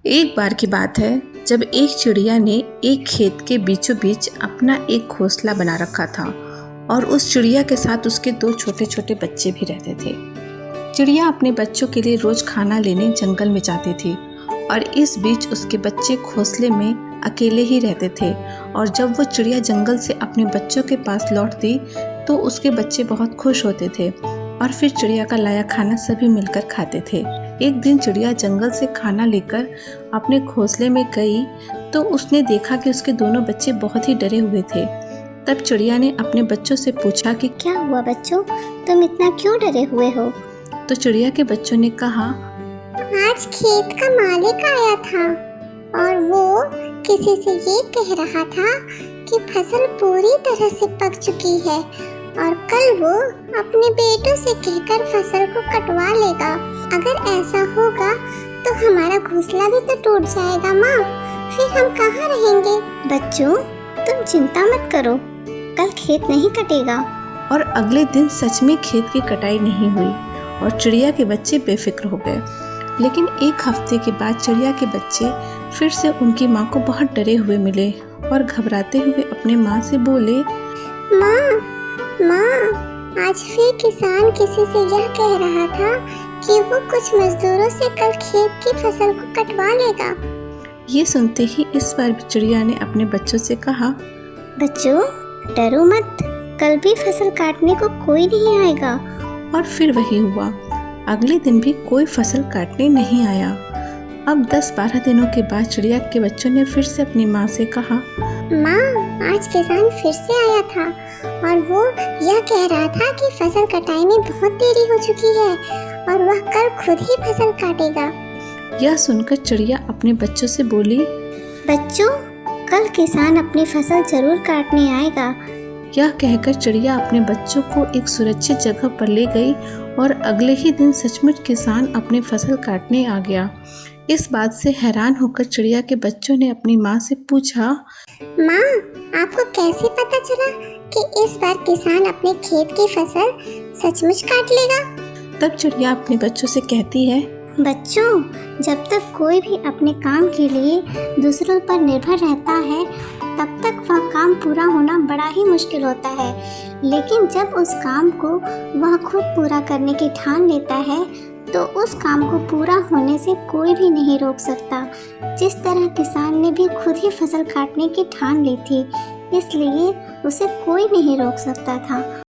एक बार की बात है जब एक चिड़िया ने एक खेत के बीचों बीच अपना एक घोंसला बना रखा था और उस चिड़िया के साथ उसके दो छोटे छोटे बच्चे भी रहते थे। चिड़िया अपने बच्चों के लिए रोज खाना लेने जंगल में जाती थी और इस बीच उसके बच्चे घोंसले में अकेले ही रहते थे। और जब वो चिड़िया जंगल से अपने बच्चों के पास लौटती तो उसके बच्चे बहुत खुश होते थे और फिर चिड़िया का लाया खाना सभी मिलकर खाते थे। एक दिन चिड़िया जंगल से खाना लेकर अपने घोंसले में गई तो उसने देखा कि उसके दोनों बच्चे बहुत ही डरे हुए थे। तब चिड़िया ने अपने बच्चों से पूछा कि क्या हुआ बच्चों, तुम इतना क्यों डरे हुए हो? तो चिड़िया के बच्चों ने कहा, आज खेत का मालिक आया था और वो किसी से ये कह रहा था कि फसल पूरी तरह से पक चुकी है और कल वो अपने बेटों से कहकर फसल को कटवा लेगा। अगर ऐसा होगा तो हमारा घोंसला भी तो टूट जाएगा माँ, फिर हम कहाँ रहेंगे? बच्चों तुम चिंता मत करो, कल खेत नहीं कटेगा। और अगले दिन सच में खेत की कटाई नहीं हुई और चिड़िया के बच्चे बेफिक्र हो गए। लेकिन एक हफ्ते के बाद चिड़िया के बच्चे फिर से उनकी माँ को बहुत डरे हुए मिले और घबराते हुए अपने माँ से बोले, माँ, आज फिर किसान किसी से यह कह रहा था कि वो कुछ मजदूरों से कल खेत की फसल को कटवा लेगा। ये सुनते ही इस बार चिड़िया ने अपने बच्चों से कहा, बच्चों डरो मत, कल भी फसल काटने को कोई नहीं आएगा। और फिर वही हुआ, अगले दिन भी कोई फसल काटने नहीं आया। अब 10-12 दिनों के बाद चिड़िया के बच्चों ने फिर से अपनी माँ से कहा, माँ, आज किसान फिर से आया था और वो यह कह रहा था कि फसल कटाई में बहुत देरी हो चुकी है और वह कल खुद ही फसल काटेगा। यह सुनकर चिड़िया अपने बच्चों से बोली, बच्चों कल किसान अपनी फसल जरूर काटने आएगा। यह कहकर चिड़िया अपने बच्चों को एक सुरक्षित जगह पर ले गई और अगले ही दिन सचमुच किसान अपनी फसल काटने आ गया। इस बात से हैरान होकर चिड़िया के बच्चों ने अपनी माँ से पूछा, माँ, आपको कैसे पता चला कि इस बार किसान अपने खेत की फसल सचमुच काट लेगा? तब चिड़िया अपने बच्चों से कहती है, बच्चों जब तक कोई भी अपने काम के लिए दूसरों पर निर्भर रहता है तब तक वह काम पूरा होना बड़ा ही मुश्किल होता है, लेकिन जब उस काम को वह खुद पूरा करने की ठान लेता है तो उस काम को पूरा होने से कोई भी नहीं रोक सकता। जिस तरह किसान ने भी खुद ही फसल काटने की ठान ली थी, इसलिए उसे कोई नहीं रोक सकता था।